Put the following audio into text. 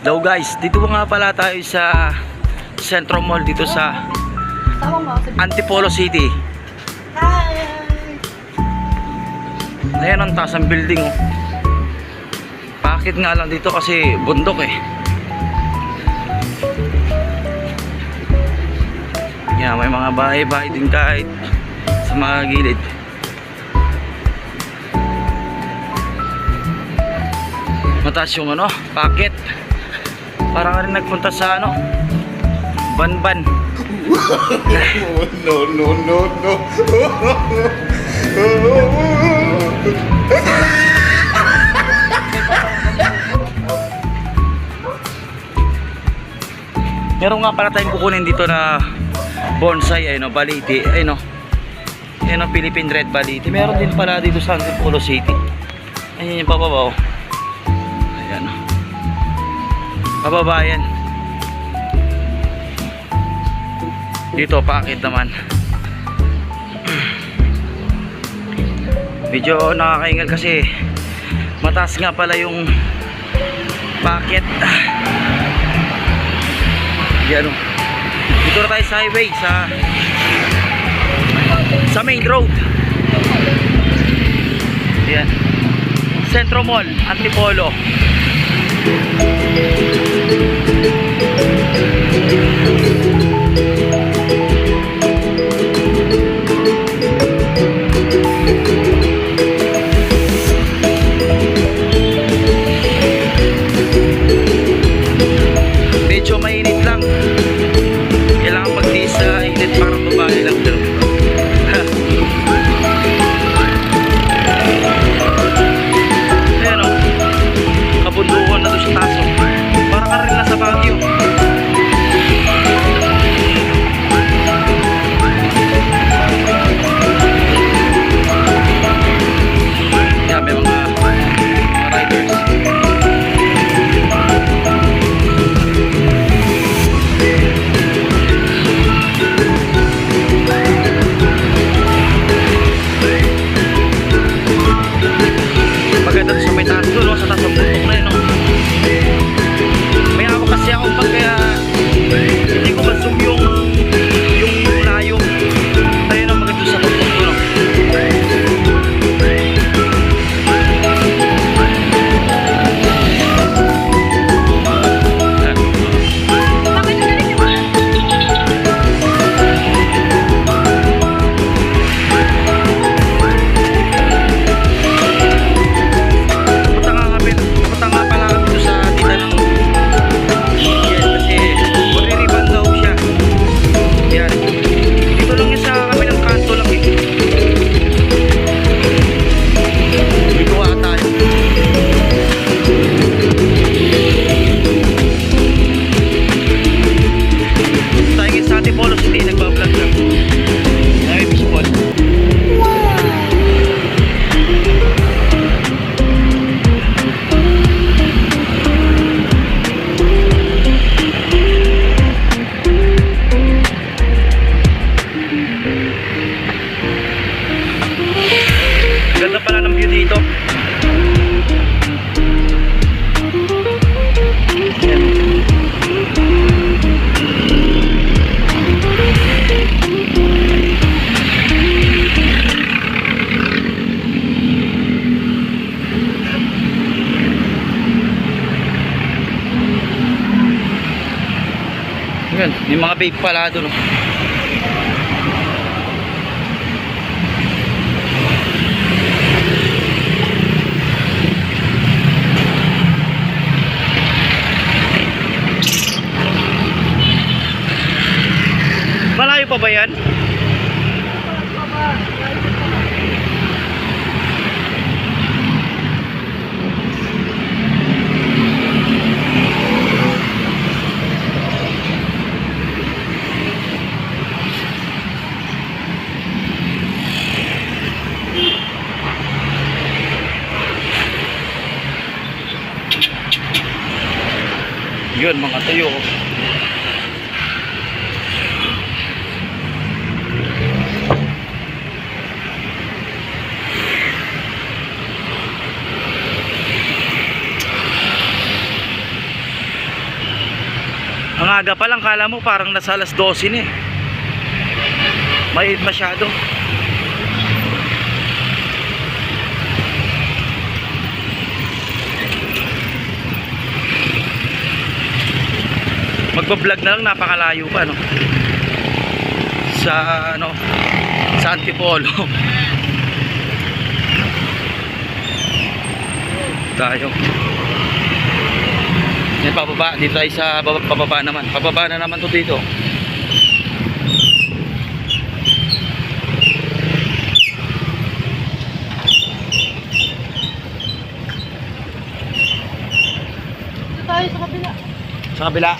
Hello guys, dito nga pala tayo sa Centro Mall dito sa Antipolo City. Ayan ang taas ng building oh. Bakit nga lang dito kasi bundok eh. Yan, may mga bahay-bahay din kahit sa mga gilid. Mataas yung ano, packet. Parang rin nagpunta sa ano, Banban. No, no, no, no. Meron nga pala tayong kukunin dito na bonsai, ay no, baliti, ay no. Ayun ang Philippine Red Baliti. Meron din pala dito sa Antipolo City. Ayun yung pababaw. Ayan o. Kababayan. Dito packet naman. Medyo nakakaingal kasi mataas nga pala yung packet. Yan o. Dito na tayo sa highway, sa main road. Yan. Centro Mall, Antipolo. Medyo mainit lang. Kailangan magtiis sa init para babae lang. Ayan o. Kabundukan na doon sa taso. Para ka rin nasa Baguio. Yan, may mga riders. Maganda sa may taas doon, no? Sa taas ng bundok na yun, no? May ako kasi ako pag kaya hindi ko ma-zoom yung layo. Ayun ang maganda sa bundok doon, no? Ganda pala ng view dito. Yan, may mga babe pala doon. Malayo pa ba yan? Yun, mga tuyo. Ang aga pa lang, kala mo parang nasa alas 12 na eh. Mainit masyado. Magbablog na lang, napakalayo pa no. Sa ano, sa Antipolo. Tayo. Yan, pababa. Dito tayo sa pababa naman. Pababa na naman to dito. Dito tayo sa kabila. Sa kabila.